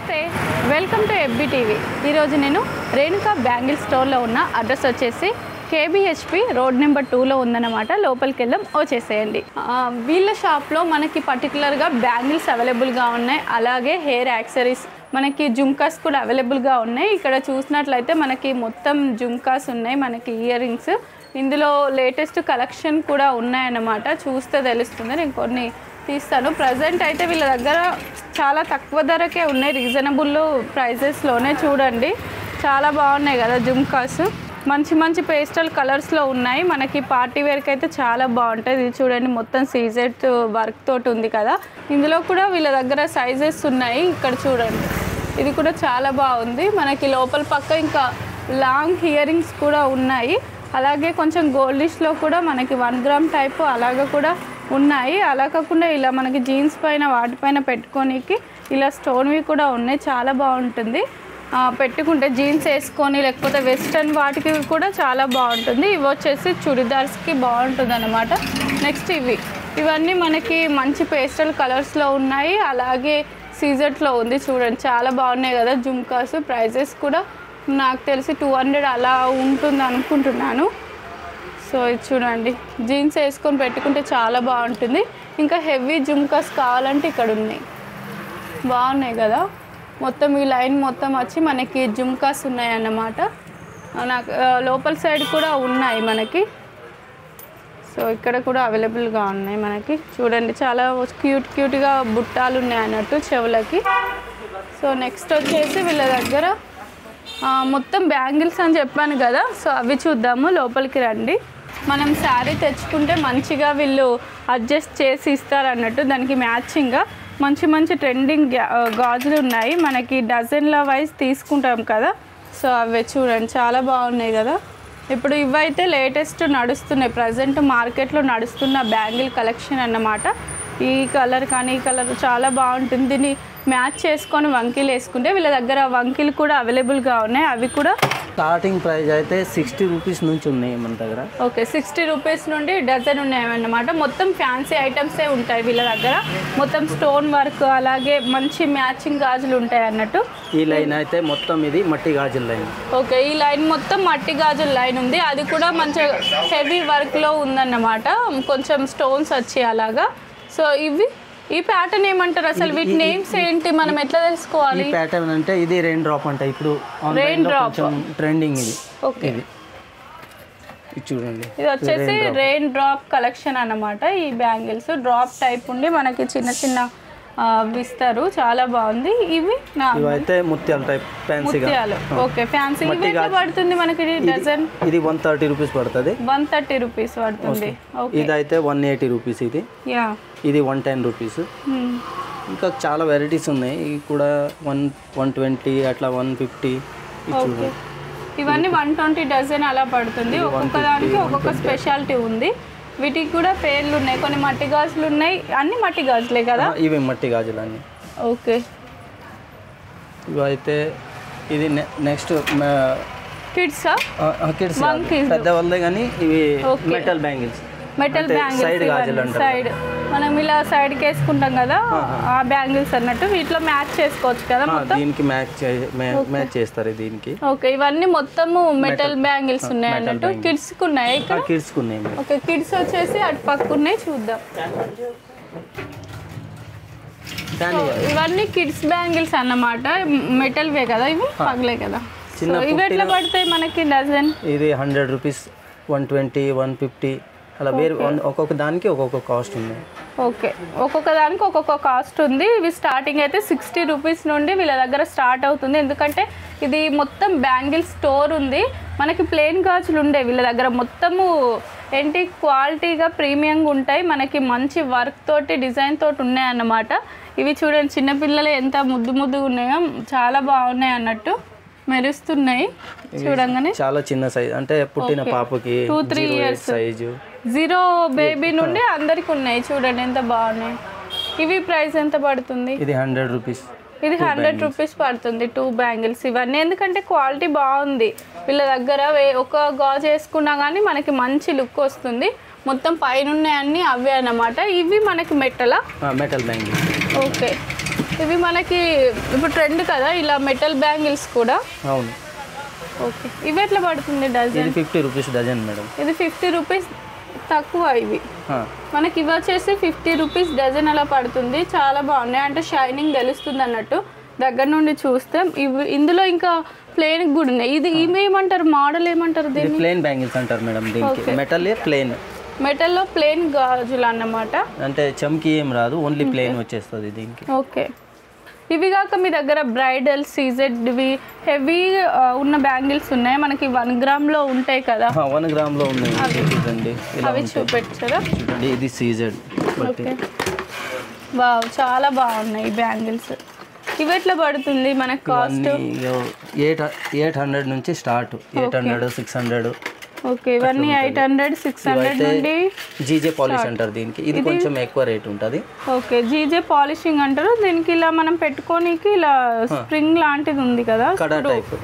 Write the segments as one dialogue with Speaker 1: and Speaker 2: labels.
Speaker 1: నమస్తే welcome to FB TV ఈరోజు నేను రేణుకా బ్యాంగిల్ స్టోర్లో ఉన్న అడ్రస్ వచ్చేసి కేబిహెచ్పి రోడ్ నెంబర్ 2లో ఉందన్నమాట. లోపలికి వెళ్దాం, వచ్చేసేయండి. వీళ్ళ షాప్లో మనకి పర్టికులర్గా బ్యాంగిల్స్ అవైలబుల్గా ఉన్నాయి, అలాగే హెయిర్ యాక్సరీస్ మనకి జుమ్కాస్ కూడా అవైలబుల్గా ఉన్నాయి. ఇక్కడ చూసినట్లయితే మనకి మొత్తం జుమ్కాస్ ఉన్నాయి, మనకి ఇయర్ రింగ్స్. ఇందులో లేటెస్ట్ కలెక్షన్ కూడా ఉన్నాయన్నమాట. చూస్తే తెలుస్తుంది, నేను కొన్ని తీస్తాను. ప్రజెంట్ అయితే వీళ్ళ దగ్గర చాలా తక్కువ ధరకే ఉన్నాయి, రీజనబుల్ ప్రైజెస్లోనే. చూడండి, చాలా బాగున్నాయి కదా జుమ్కాస్. మంచి మంచి పేస్టల్ కలర్స్లో ఉన్నాయి. మనకి పార్టీ వేర్కి అయితే చాలా బాగుంటుంది. ఇది చూడండి, మొత్తం సీజెడ్ వర్క్ తోటి ఉంది కదా. ఇందులో కూడా వీళ్ళ దగ్గర సైజెస్ ఉన్నాయి. ఇక్కడ చూడండి, ఇది కూడా చాలా బాగుంది. మనకి లోపల పక్క ఇంకా లాంగ్ ఇయర్ రింగ్స్ కూడా ఉన్నాయి. అలాగే కొంచెం గోల్డిష్లో కూడా మనకి 1 గ్రామ్ టైప్ అలాగా కూడా ఉన్నాయి. అలా కాకుండా ఇలా మనకి జీన్స్ పైన వాటిపైన పెట్టుకోనికి ఇలా స్టోన్వి కూడా ఉన్నాయి. చాలా బాగుంటుంది పెట్టుకుంటే, జీన్స్ వేసుకొని లేకపోతే వెస్ట్రన్ వాటికి కూడా చాలా బాగుంటుంది. ఇవి వచ్చేసి చుడిదార్స్కి బాగుంటుంది అన్నమాట. నెక్స్ట్ ఇవన్నీ మనకి మంచి పేస్టల్ కలర్స్లో ఉన్నాయి, అలాగే సీజెట్లో ఉంది. చూడండి, చాలా బాగున్నాయి కదా జుమ్కాస్. ప్రైజెస్ కూడా నాకు తెలిసి 200 అలా ఉంటుంది అనుకుంటున్నాను. సో ఇది చూడండి, జీన్స్ వేసుకొని పెట్టుకుంటే చాలా బాగుంటుంది. ఇంకా హెవీ జుమ్కాస్ కావాలంటే ఇక్కడ ఉన్నాయి, బాగున్నాయి కదా. మొత్తం ఈ లైన్ మొత్తం వచ్చి మనకి జుమ్కాస్ ఉన్నాయి అన్నమాట. నాకు లోపల సైడ్ కూడా ఉన్నాయి మనకి. సో ఇక్కడ కూడా అవైలబుల్గా ఉన్నాయి మనకి. చూడండి, చాలా క్యూట్గా బుట్టాలు ఉన్నాయి అన్నట్టు చెవులకి. సో నెక్స్ట్ వచ్చేసి వీళ్ళ దగ్గర మొత్తం బ్యాంగిల్స్ అని చెప్పాను కదా. సో అవి చూద్దాము, లోపలికి రండి. మనం శారీ తెచ్చుకుంటే మంచిగా వీళ్ళు అడ్జస్ట్ చేసి ఇస్తారన్నట్టు. దానికి మ్యాచింగ్గా మంచి మంచి ట్రెండింగ్ గాజులు ఉన్నాయి. మనకి డజన్ల వైజ్ తీసుకుంటాం కదా. సో అవి చూడండి, చాలా బాగున్నాయి కదా. ఇప్పుడు ఇవైతే లేటెస్ట్ నడుస్తున్నాయి, ప్రజెంట్ మార్కెట్లో నడుస్తున్న బ్యాంగిల్ కలెక్షన్ అన్నమాట. ఈ కలర్ కానీ ఈ కలర్ చాలా బాగుంటుంది. దీన్ని మ్యాచ్ చేసుకొని వంకీలు వేసుకుంటే వీళ్ళ దగ్గర వంకీలు కూడా అవైలబుల్గా ఉన్నాయి. అవి కూడా
Speaker 2: స్టార్టింగ్ ప్రైస్ అయితే 60 రూపీస్ నుంచి ఉన్నాయి మన దగ్గర.
Speaker 1: ఓకే, 60 రూపీస్ నుండి డజన్ ఉన్నాయన్నమాట. మొత్తం ఫ్యాన్సీ ఐటమ్సే ఉంటాయి వీళ్ళ దగ్గర. మొత్తం స్టోన్ వర్క్ అలాగే మంచి మ్యాచింగ్ గాజులు ఉంటాయి అన్నట్టు.
Speaker 2: ఈ లైన్ అయితే మొత్తం ఇది మట్టి గాజుల లైన్.
Speaker 1: ఓకే, ఈ లైన్ మొత్తం మట్టి గాజుల లైన్ ఉంది. అది కూడా మంచి హెవీ వర్క్లో ఉందన్నమాట, కొంచెం స్టోన్స్ వచ్చి అలాగా. సో ఈ ప్యాటర్న్ ఏమంటారు అసలు? వీటి నేమ్స్ ఏంటి, మనం ఎట్లా తెలుసుకోవాలి?
Speaker 2: ఈ ప్యాటర్న్ అంటే ఇది రెయిన్ డ్రాప్ అంటే ఇప్పుడు
Speaker 1: రెయిన్ డ్రాప్
Speaker 2: ట్రెండింగ్ ఇది.
Speaker 1: ఓకే,
Speaker 2: ఇది చూడండి,
Speaker 1: ఇది వచ్చేసి రెయిన్ డ్రాప్ కలెక్షన్ అన్నమాట. ఈ బ్యాంగిల్స్ డ్రాప్ టైప్ ఉండి మనకి చిన్న చిన్న ఇస్తారు, చాలా బాగుంది.
Speaker 2: ఇవైతే ముత్యాల టైప్ ఫ్యాన్సీగా.
Speaker 1: ఓకే, ఫ్యాన్సీ పడుతుంది మనకి డజన్.
Speaker 2: ఇది 130 రూపీస్ పడుతుంది.
Speaker 1: 130 రూపీస్ పడుతుంది.
Speaker 2: ఇది అయితే 180 రూపీస్. ఇది 110 రూపీస్. ఇంకా చాలా వెరైటీస్ ఉన్నాయి. ఇవి కూడా 120 అట్లా 150.
Speaker 1: ఇవన్నీ 120 డజన్ అలా పడుతుంది. ఒక్కొక్క దానికి ఒక్కొక్క స్పెషాలిటీ ఉంది. వీటికి కూడా పేర్లు ఉన్నాయి, కొన్ని మట్టి గాజులు ఉన్నాయి. అన్ని మట్టి గాజులే కదా?
Speaker 2: ఇవి మట్టి గాజులు అన్ని.
Speaker 1: ఓకే,
Speaker 2: ఇవైతే ఇది నెక్స్ట్
Speaker 1: కిడ్స్
Speaker 2: పెద్దవాళ్ళే, కానీ ఇవి metal bangles.
Speaker 1: Metal bangles side మనం ఇలా సైడ్కి వేసుకుంటాం కదా, ఆ బ్యాంగిల్స్ అన్నట్టు. వీటిలో మ్యాచ్ చేసుకోవచ్చు కదా మొత్తం.
Speaker 2: దీనికి మ్యాచ్ చేస్తారు దీనికి.
Speaker 1: ఓకే, ఇవన్నీ మొత్తము మెటల్ బ్యాంగిల్స్ ఉన్నాయి అన్నట్టు. కిడ్స్ కు ఉన్నాయి, ఇక్కడ
Speaker 2: కిడ్స్ కు ఉన్నాయి.
Speaker 1: ఓకే, కిడ్స్ వచ్చేసి అటు పక్క ఉన్నాయి, చూద్దాం. ఇవన్నీ కిడ్స్ బ్యాంగిల్స్ అన్నమాట. మెటల్ వే కదా ఇవి, పగలే కదా. ఇవి ఎట్లా పడతాయి మనకి డజన్?
Speaker 2: ఇది 100 రూపీస్, 120, 150 అలా వేరు. ఒక్కొక్క దానికి ఒక్కొక్క కాస్ట్ ఉంది.
Speaker 1: ఓకే, ఒక్కొక్క దానికి ఒక్కొక్క కాస్ట్ ఉంది. ఇవి స్టార్టింగ్ అయితే 60 రూపీస్ నుండి వీళ్ళ దగ్గర స్టార్ట్ అవుతుంది. ఎందుకంటే ఇది మొత్తం బ్యాంగిల్ స్టోర్ ఉంది. మనకి ప్లెయిన్ గాజులు ఉండే వీళ్ళ దగ్గర మొత్తము ఏంటి క్వాలిటీగా ప్రీమియంగా ఉంటాయి. మనకి మంచి వర్క్ తోటి డిజైన్ తోటి ఉన్నాయన్నమాట. ఇవి చూడండి, చిన్నపిల్లలు ఎంత ముద్దుగా ఉన్నాయో, చాలా బాగున్నాయి అన్నట్టు, మెరుస్తున్నాయి చూడంగానే.
Speaker 2: చాలా చిన్న సైజ్, అంటే పుట్టిన పాపకి
Speaker 1: 2-3 ఇయర్స్
Speaker 2: సైజు,
Speaker 1: 0 బేబీ నుండి అందరికి ఉన్నాయి. చూడండి ఎంత బాగున్నాయి. ఇవి ప్రైస్ ఎంత పడుతుంది?
Speaker 2: ఇది 100 రూపీస్.
Speaker 1: ఇది 100 రూపీస్ పడుతుంది 2 బ్యాంగిల్స్. ఇవన్నీ ఎందుకంటే క్వాలిటీ బాగుంది వీళ్ళ దగ్గర. ఒక గాజు వేసుకున్నా కానీ మనకి మంచి లుక్ వస్తుంది. మొత్తం పైన ఉన్నాయన్నీ అవే అన్నమాట. ఇవి మనకి మెటల్ బ్యాంగిల్స్. ఓకే, ఇవి మనకి ఇప్పుడు ట్రెండ్ కదా ఇలా మెటల్ బ్యాంగిల్స్ కూడా.
Speaker 2: అవును.
Speaker 1: ఓకే, ఇవి ఎట్లా పడుతుంది డజన్?
Speaker 2: ఇది 50 రూపీస్ డజన్ మేడం.
Speaker 1: ఇది 50 రూపీస్ తక్కువ. ఇవి మనకి ఇవి వచ్చేసి 50 రూపీస్ డజన్ అలా పడుతుంది. చాలా బాగున్నాయి, అంటే షైనింగ్ తెలుస్తుంది అన్నట్టు దగ్గర నుండి చూస్తే. ఇవి ఇందులో ఇంకా ప్లేన్ కూడా ఉన్నాయి. ఇది ఇవి ఏమంటారు, మోడల్ ఏమంటారు దీన్ని?
Speaker 2: ప్లేన్ బ్యాంగిల్స్ అంటారు మేడం దీనికి. మెటల్ ప్లేన్,
Speaker 1: మెటల్లో ప్లేన్ గాజులు అన్నమాట.
Speaker 2: అంటే చమ్కి ఏం రాదు, ఓన్లీ ప్లేన్ వచ్చేస్తుంది దీనికి.
Speaker 1: ఓకే, ఇవి కాక మీ దగ్గర బ్రైడల్ సీజెడ్వి హెవీ ఉన్న బ్యాంగిల్స్ ఉన్నాయి. మనకి 1 గ్రామ్లో ఉంటాయి కదా?
Speaker 2: 1 గ్రామ్లో ఉన్నాయి. చూడండి,
Speaker 1: అవి చూపెట్టారా?
Speaker 2: చూడండి, ఇది సీజెడ్.
Speaker 1: ఓకే, వావ్, చాలా బాగున్నాయి ఈ బ్యాంగిల్స్. ఇవి ఎట్లా పడుతుంది మనకి కాస్ట్?
Speaker 2: 800 నుంచి స్టార్ట్, 800, 600.
Speaker 1: ఓకే, ఇవన్నీ 800, 600 నుండి.
Speaker 2: జీజే పాలిష్ అంటారు దీనికి. ఇది కొంచెం ఎక్కువ రేట్ ఉంటుంది.
Speaker 1: ఓకే, జీజే పాలిషింగ్ అంటారు దీనికి. ఇలా మనం పెట్టుకోనికి ఇలా స్ప్రింగ్ లాంటిది ఉంది కదా,
Speaker 2: కడా టైప్.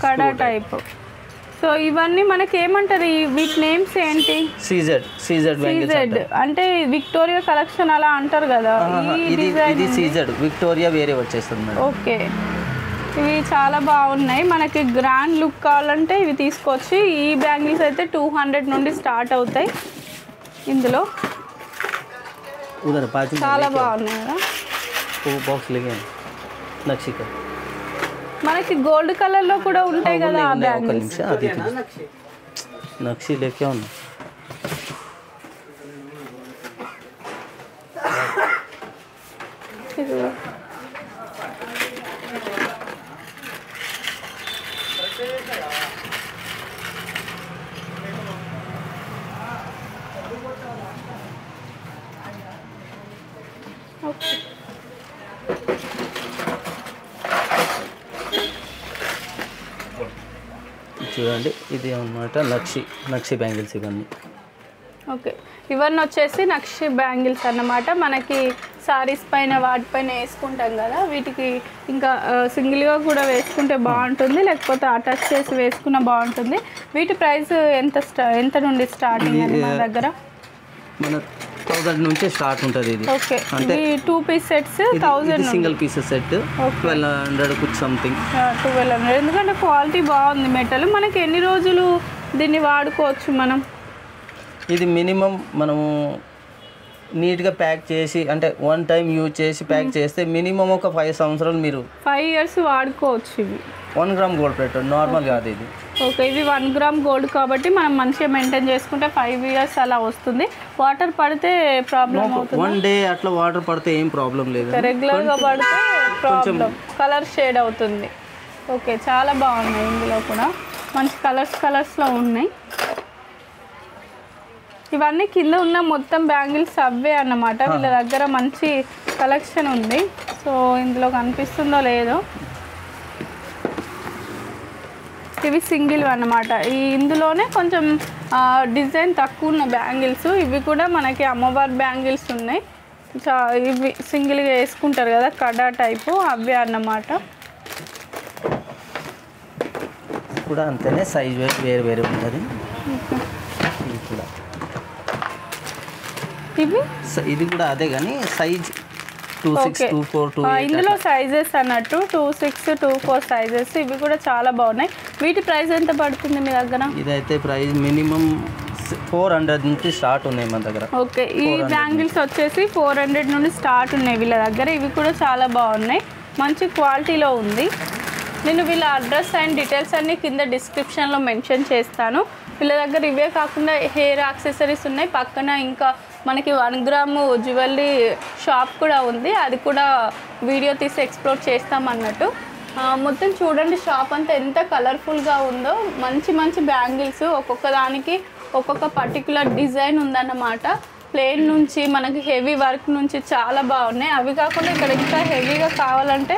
Speaker 1: కడా టైప్. సో ఇవన్నీ మనకి ఏమంటారు, వీటి నేమ్స్ ఏంటి?
Speaker 2: సీజెడ్
Speaker 1: అంటే విక్టోరియా కలెక్షన్ అలా అంటారు కదా.
Speaker 2: ఇది సీజెడ్, విక్టోరియా వేరే వచ్చేస్తుంది మేడం.
Speaker 1: ఓకే, ఇవి చాలా బాగున్నాయి. మనకి గ్రాండ్ లుక్ కావాలంటే ఇవి తీసుకోవచ్చు. ఈ బ్యాంగిల్స్ అయితే 200 నుండి స్టార్ట్ అవుతాయి. ఇందులో చాలా బాగున్నాయి కదా. మనకి గోల్డ్ కలర్ లో కూడా ఉంటాయి కదా ఆ బ్యాంగిల్స్.
Speaker 2: నక్షి లేకే ఉంది. చూడండి, ఇది అన్నమాట నక్షి బ్యాంగిల్స్ ఇవన్నీ.
Speaker 1: ఓకే, ఇవన్నీ వచ్చేసి నక్షి బ్యాంగిల్స్ అన్నమాట. మనకి సారీస్ పైన వాటిపైన వేసుకుంటాం కదా, వీటికి ఇంకా సింగిల్గా కూడా వేసుకుంటే బాగుంటుంది, లేకపోతే అటాచ్ చేసి వేసుకున్న బాగుంటుంది. వీటి ప్రైస్ ఎంత నుండి స్టార్టింగ్ అని మన దగ్గర?
Speaker 2: మన 1000 నుంచి స్టార్ట్ ఉంటుంది ఇది.
Speaker 1: ఓకే, అంటే 2 piece sets 1000.
Speaker 2: Single piece set 1200 something.
Speaker 1: 1200, ఎందుకంటే క్వాలిటీ బాగుంది మెటల్. మనకి ఎన్ని రోజులు దీన్ని వాడుకోవచ్చు మనం?
Speaker 2: ఇది మినిమం మనము నీట్గా ప్యాక్ చేసి, అంటే 1 టైం యూజ్ చేసి ప్యాక్ చేస్తే మినిమం ఒక 5 సంవత్సరాలు మీరు
Speaker 1: 5 ఇయర్స్ వాడుకోవచ్చు. ఇవి
Speaker 2: 1 గ్రామ్ గోల్డ్ ప్లేట్, నార్మల్ కాదు ఇది.
Speaker 1: ఓకే, ఇవి 1 గ్రామ్ గోల్డ్ కాబట్టి మనం మంచిగా మెయింటైన్ చేసుకుంటే 5 ఇయర్స్ అలా వస్తుంది. వాటర్ పడితే ప్రాబ్లం అవుతుంది.
Speaker 2: 1 డే అట్లా వాటర్ పడితే ఏం ప్రాబ్లం లేదు.
Speaker 1: రెగ్యులర్గా పడితే ప్రాబ్లం, కలర్ షేడ్ అవుతుంది. ఓకే, చాలా బాగున్నాయి. ఇందులో కూడా మంచి కలర్స్లో ఉన్నాయి. ఇవన్నీ కింద ఉన్న మొత్తం బ్యాంగిల్స్ అవే అన్నమాట. వీళ్ళ దగ్గర మంచి కలెక్షన్ ఉంది. సో ఇందులో కనిపిస్తుందో లేదో, ఇవి సింగిల్ అన్నమాట. ఇందులోనే కొంచెం డిజైన్ తక్కువ ఉన్న బ్యాంగిల్స్. ఇవి కూడా మనకి అమ్మవారి బ్యాంగిల్స్ ఉన్నాయి. ఇవి సింగిల్గా వేసుకుంటారు కదా, కడా టైపు, అవే అన్నమాట.
Speaker 2: కూడా అంతేనే, సైజ్ వేరే ఉంటుంది. ఇది కూడా అదే కానీ సైజ్ 26, 24, 28.
Speaker 1: ఇందులో సైజెస్ అన్నట్టు 26, 24 సైజెస్. ఇవి కూడా చాలా బాగున్నాయి. వీటి ప్రైస్ ఎంత పడుతుంది మీ దగ్గర?
Speaker 2: ఇదైతే ప్రైస్ మినిమం 400 నుంచి స్టార్ట్ ఉన్నాయి మన దగ్గర.
Speaker 1: ఓకే, ఈ బ్యాంగిల్స్ వచ్చేసి 400 నుండి స్టార్ట్ ఉన్నాయి వీళ్ళ దగ్గర. ఇవి కూడా చాలా బాగున్నాయి, మంచి క్వాలిటీలో ఉంది. నేను వీళ్ళ అడ్రస్ అండ్ డీటెయిల్స్ అన్నీ కింద డిస్క్రిప్షన్లో మెన్షన్ చేస్తాను. వీళ్ళ దగ్గర ఇవే కాకుండా హెయిర్ యాక్సెసరీస్ ఉన్నాయి. పక్కన ఇంకా మనకి 1 గ్రాము జ్యువెలరీ షాప్ కూడా ఉంది. అది కూడా వీడియో తీసి ఎక్స్ప్లోర్ చేస్తామన్నట్టు. మొత్తం చూడండి, షాప్ అంతా ఎంత కలర్ఫుల్గా ఉందో. మంచి బ్యాంగిల్స్, ఒక్కొక్క దానికి ఒక్కొక్క పర్టికులర్ డిజైన్ ఉందన్నమాట. ప్లెయిన్ నుంచి మనకి హెవీ వర్క్ నుంచి చాలా బాగున్నాయి. అవి కాకుండా ఇక్కడ ఇంకా హెవీగా కావాలంటే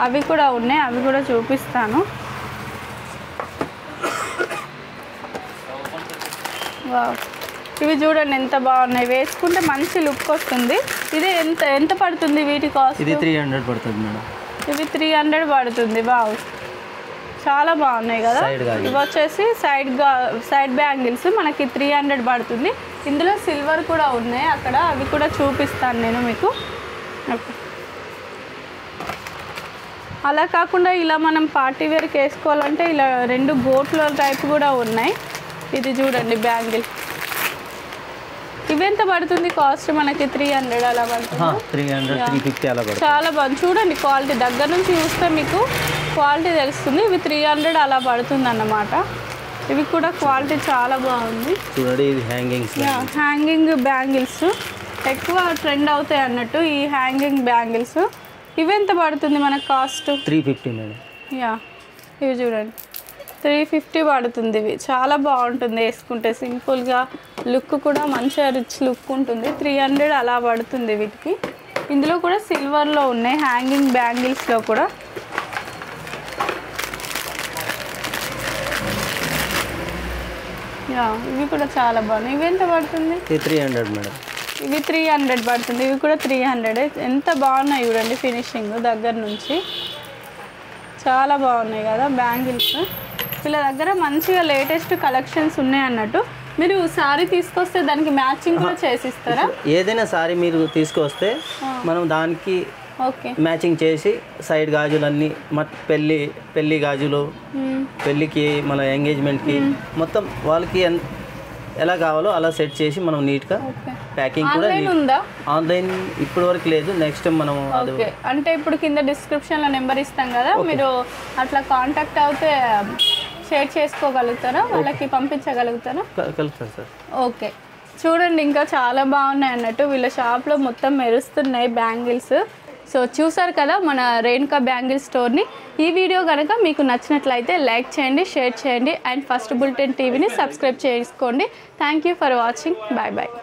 Speaker 1: అవి కూడా ఉన్నాయి, అవి కూడా చూపిస్తాను. వావ్, ఇవి చూడండి ఎంత బాగున్నాయి, వేసుకుంటే మంచి లుక్ వస్తుంది. ఇది ఎంత పడుతుంది వీటి కాస్ట్?
Speaker 2: ఇది 300 పడుతుంది మేడం.
Speaker 1: ఇవి 300 పడుతుంది. వావ్, చాలా బాగున్నాయి కదా. ఇవి వచ్చేసి సైడ్ బ్యాంగిల్స్ మనకి 300 పడుతుంది. ఇందులో సిల్వర్ కూడా ఉన్నాయి అక్కడ, అవి కూడా చూపిస్తాను నేను మీకు. అలా కాకుండా ఇలా మనం పార్టీ వేర్కి వేసుకోవాలంటే ఇలా 2 గోట్ల టైప్ కూడా ఉన్నాయి. ఇది చూడండి బ్యాంగిల్. ఇవెంత పడుతుంది కాస్ట్? మనకి 300 అలా పడుతుంది.
Speaker 2: 300 350 అలా పడుతుంది.
Speaker 1: చాలా బాగుంది చూడండి క్వాలిటీ. దగ్గర నుంచి చూస్తే మీకు క్వాలిటీ తెలుస్తుంది. ఇవి 300 అలా పడుతుంది అన్నమాట. ఇవి కూడా క్వాలిటీ చాలా బాగుంది
Speaker 2: చూడండి. ఇది
Speaker 1: హ్యాంగింగ్ బ్యాంగిల్స్ ఎక్కువ ట్రెండ్ అవుతాయి అన్నట్టు ఈ హ్యాంగింగ్ బ్యాంగిల్స్. ఇవెంత పడుతుంది మనకు కాస్ట్?
Speaker 2: 350 మేడం.
Speaker 1: ఇవి చూడండి 350 పడుతుంది. ఇవి చాలా బాగుంటుంది వేసుకుంటే, సింపుల్గా లుక్ కూడా మంచిగా రిచ్ లుక్ ఉంటుంది. 300 అలా పడుతుంది వీటికి. ఇందులో కూడా సిల్వర్లో ఉన్నాయి హ్యాంగింగ్ బ్యాంగిల్స్లో కూడా. ఇవి కూడా చాలా బాగున్నాయి. ఇవి ఎంత పడుతుంది?
Speaker 2: 300 మేడం.
Speaker 1: ఇవి 300 పడుతుంది. ఇవి కూడా 300. ఎంత బాగున్నాయి చూడండి ఫినిషింగ్ దగ్గర నుంచి. చాలా బాగున్నాయి కదా బ్యాంగిల్స్. వీళ్ళ దగ్గర మంచిగా లేటెస్ట్ కలెక్షన్స్ ఉన్నాయి అన్నట్టు. మీరు సారీ తీసుకొస్తే దానికి మ్యాచింగ్ కూడా చేసిస్తారా?
Speaker 2: ఏదైనా సారీ మీరు తీసుకొస్తే మనం దానికి మ్యాచింగ్ చేసి సైడ్ గాజులన్నీ పెళ్ళి గాజులు, పెళ్ళికి మన ఎంగేజ్మెంట్కి మొత్తం వాళ్ళకి ఎలా కావాలో అలా సెట్ చేసి మనం నీట్గా ప్యాకింగ్ కూడా. ఆన్లైన్ ఇప్పటి వరకు లేదు. నెక్స్ట్ టైం మనం
Speaker 1: అంటే ఇప్పుడు కింద డిస్క్రిప్షన్లో నెంబర్ ఇస్తాం కదా, మీరు అట్లా కాంటాక్ట్ అవుతే షేర్ చేసుకోగలుగుతారా? వాళ్ళకి పంపించగలుగుతారా?
Speaker 2: కలుగుతారు సార్.
Speaker 1: ఓకే చూడండి ఇంకా చాలా బాగున్నాయి అన్నట్టు. వీళ్ళ షాప్లో మొత్తం మెరుస్తున్నాయి బ్యాంగిల్స్. సో చూసారు కదా మన రేణుకా బ్యాంగిల్ స్టోర్ని. ఈ వీడియో కనుక మీకు నచ్చినట్లయితే లైక్ చేయండి, షేర్ చేయండి అండ్ ఫస్ట్ బులెటిన్ టీవీని సబ్స్క్రైబ్ చేసుకోండి. Thank you for watching. Bye bye.